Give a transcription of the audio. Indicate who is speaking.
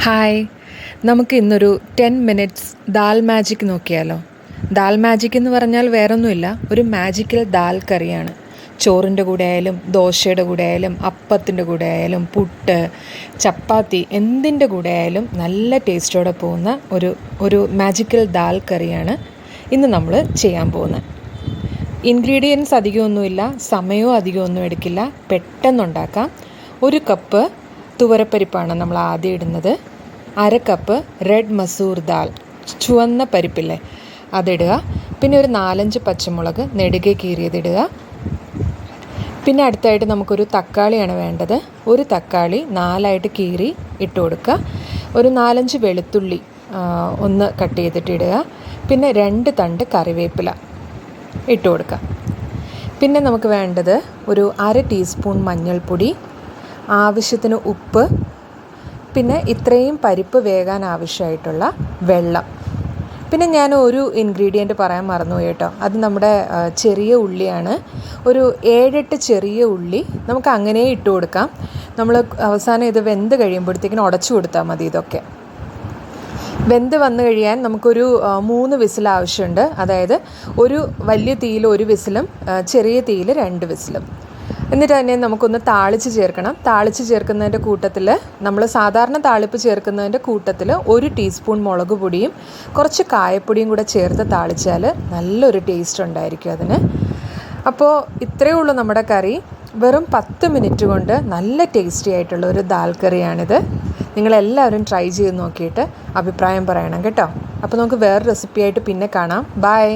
Speaker 1: Hi, നമുക്ക് ഇന്നൊരു 10 minutes dal magic നോക്കിയാലോ. ദാൽ മാജിക് എന്ന് പറഞ്ഞാൽ വേറൊന്നുമില്ല, ഒരു മാജിക്കൽ ദാൽ കറിയാണ്. ചോറിൻ്റെ കൂടെ ആയാലും ദോശയുടെ കൂടെ ആയാലും അപ്പത്തിൻ്റെ കൂടെ ആയാലും പുട്ട്, ചപ്പാത്തി എന്തിൻ്റെ കൂടെ ആയാലും നല്ല ടേസ്റ്റോടെ പോകുന്ന ഒരു മാജിക്കൽ ദാൽ കറിയാണ് ഇന്ന് നമ്മൾ ചെയ്യാൻ പോകുന്നത്. ഇൻഗ്രീഡിയൻസ് അധികമൊന്നുമില്ല, സമയവും അധികമൊന്നും എടുക്കില്ല, പെട്ടെന്നുണ്ടാക്കാം. 1 കപ്പ് തുവരപ്പരിപ്പാണ് നമ്മൾ ആദ്യം ഇടുന്നത്. 1/2 കപ്പ് റെഡ് മസൂർ ദാൽ, ചുവന്ന പരിപ്പില്ലേ, അതിടുക. പിന്നെ ഒരു 4-5 പച്ചമുളക് നെടുകെ കീറിയതിടുക. പിന്നെ അടുത്തായിട്ട് നമുക്കൊരു തക്കാളിയാണ് വേണ്ടത്. ഒരു തക്കാളി 4ആയിട്ട് കീറി ഇട്ട് കൊടുക്കുക. ഒരു 4-5 വെളുത്തുള്ളി ഒന്ന് കട്ട് ചെയ്തിട്ട് ഇടുക. പിന്നെ 2 തണ്ട് കറിവേപ്പില ഇട്ട് കൊടുക്കുക. പിന്നെ നമുക്ക് വേണ്ടത് ഒരു 1/2 ടീസ്പൂൺ മഞ്ഞൾപ്പൊടി, ആവശ്യത്തിന് ഉപ്പ്, പിന്നെ ഇത്രയും പരിപ്പ് വേകാൻ ആവശ്യമായിട്ടുള്ള വെള്ളം. പിന്നെ ഞാൻ ഒരു ഇൻഗ്രീഡിയൻറ്റ് പറയാൻ മറന്നുപോയി കേട്ടോ, അത് നമ്മുടെ ചെറിയ ഉള്ളിയാണ്. ഒരു 7-8 ചെറിയ ഉള്ളി നമുക്ക് അങ്ങനെ ഇട്ട് കൊടുക്കാം. നമ്മൾ അവസാനം ഇത് വെന്ത് കഴിയുമ്പോഴത്തേക്കിനും ഉടച്ചു കൊടുത്താൽ മതി. ഇതൊക്കെ വെന്ത് വന്നു കഴിയാൻ നമുക്കൊരു 3 വിസിൽ ആവശ്യമുണ്ട്. അതായത് ഒരു വലിയ തീയിൽ 1 വിസിലും ചെറിയ തീയിൽ 2 വിസിലും. എന്നിട്ട് തന്നെ നമുക്കൊന്ന് താളിച്ച് ചേർക്കണം. താളിച്ച് ചേർക്കുന്നതിൻ്റെ കൂട്ടത്തിൽ നമ്മൾ സാധാരണ താളിപ്പ് ചേർക്കുന്നതിൻ്റെ കൂട്ടത്തിൽ 1 ടീസ്പൂൺ മുളക് പൊടിയും കുറച്ച് കായപ്പൊടിയും കൂടെ ചേർത്ത് താളിച്ചാൽ നല്ലൊരു ടേസ്റ്റ് ഉണ്ടായിരിക്കും അതിന്. അപ്പോൾ ഇത്രയേ ഉള്ളൂ നമ്മുടെ കറി. വെറും 10 മിനിറ്റ് കൊണ്ട് നല്ല ടേസ്റ്റി ആയിട്ടുള്ള ഒരു ദാൽ കറിയാണിത്. നിങ്ങളെല്ലാവരും ട്രൈ ചെയ്ത് നോക്കിയിട്ട് അഭിപ്രായം പറയണം കേട്ടോ. അപ്പോൾ നമുക്ക് വേറെ റെസിപ്പിയായിട്ട് പിന്നെ കാണാം. ബൈ.